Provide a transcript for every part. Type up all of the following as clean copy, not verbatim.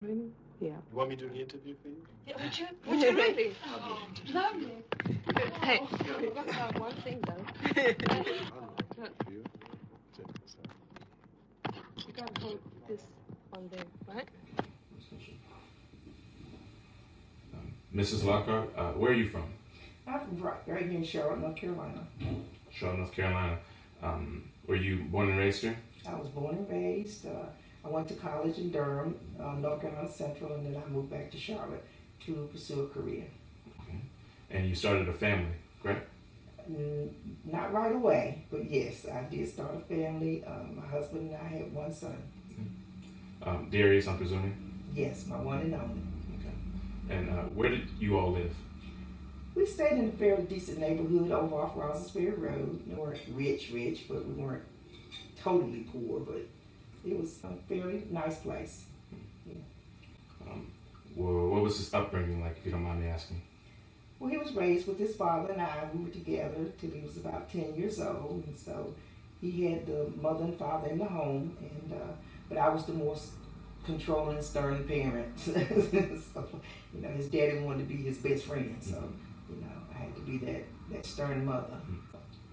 Really? Yeah. You want me to do the interview for you? Yeah, would you really? Oh, lovely. Hey, one thing though. For you. Check this out. You gotta hold this on there, right? Mrs. Lockhart, where are you from? I'm from right here in Charlotte, North Carolina. Charlotte, North Carolina. Were you born and raised here? I was born and raised. I went to college in Durham, North Carolina Central, and then I moved back to Charlotte to pursue a career. Okay. And you started a family, correct? Not right away, but yes, I did start a family. My husband and I had one son. Darius, I'm presuming? Yes, my one and only. Okay. And where did you all live? We stayed in a fairly decent neighborhood over off Rosersberry Road. We weren't rich, but we weren't totally poor, but it was a fairly nice place. Yeah. Well, what was his upbringing like, if you don't mind me asking? Well, he was raised with his father and I. We were together till he was about 10 years old, and so he had the mother and father in the home, and but I was the most controlling, stern parent. So, his daddy wanted to be his best friend, so I had to be that stern mother.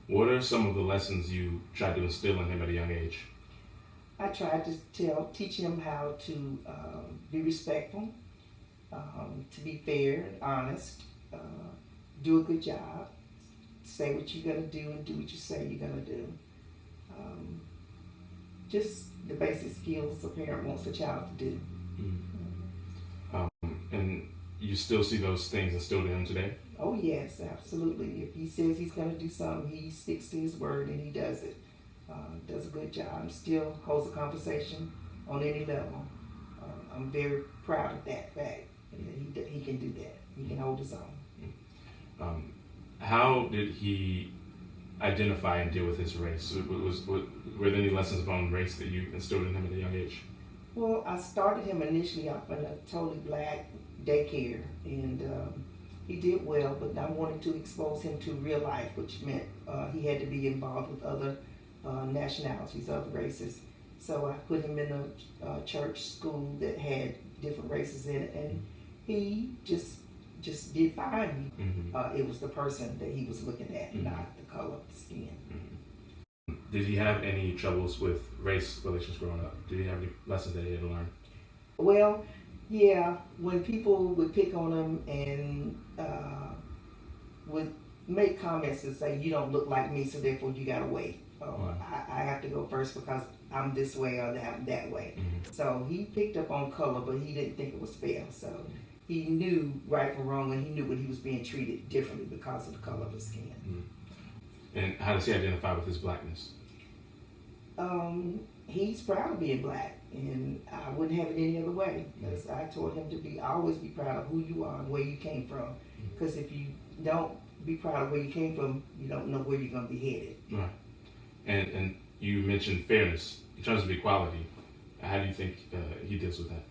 What are some of the lessons you tried to instill in him at a young age? I tried to teach him how to be respectful, to be fair and honest, do a good job, say what you're going to do and do what you say you're going to do. Just the basic skills a parent wants a child to do. And you still see those things instilled in him today? Oh yes, absolutely. If he says he's going to do something, he sticks to his word and he does it. Does a good job. Still holds a conversation on any level. I'm very proud of that fact. That he can do that. He can hold his own. How did he identify and deal with his race? Were there any lessons on race that you instilled in him at a young age? Well, I started him initially off in a totally black daycare, and he did well, but I wanted to expose him to real life, which meant he had to be involved with other nationalities, other races. So I put him in a church school that had different races in it, and he just did fine. It was the person that he was looking at, not the color of the skin. Did he have any troubles with race relations growing up? Did he have any lessons that he had to learn? Well, yeah, when people would pick on him and would make comments and say, "You don't look like me, so therefore you gotta wait." I have to go first because I'm this way or that way. So he picked up on color, but he didn't think it was fair. So he knew right from wrong, and he knew when he was being treated differently because of the color of his skin. And how does he identify with his blackness? He's proud of being black, and I wouldn't have it any other way. Because I told him to always be proud of who you are and where you came from. Because if you don't be proud of where you came from, you don't know where you're going to be headed. Right. And you mentioned fairness in terms of equality. How do you think he deals with that?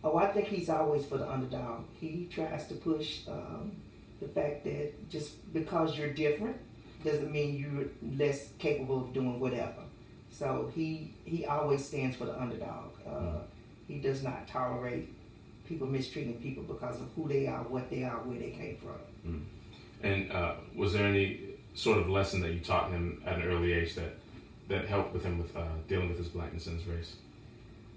Oh, I think he's always for the underdog. He tries to push the fact that just because you're different doesn't mean you're less capable of doing whatever. So he always stands for the underdog. He does not tolerate people mistreating people because of who they are, what they are, where they came from. And was there any sort of lesson that you taught him at an early age that helped with him with dealing with his blackness and his race?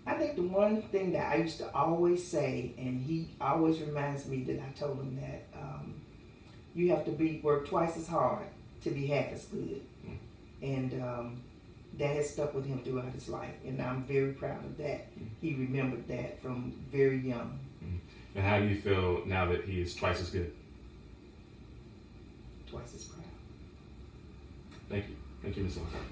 I think the one thing that I used to always say, and he always reminds me that I told him that you have to work twice as hard to be half as good. And that has stuck with him throughout his life, and I'm very proud of that. He remembered that from very young. And how do you feel now that he is twice as good? Twice as proud. Thank you. Thank you, Ms. Lockhart.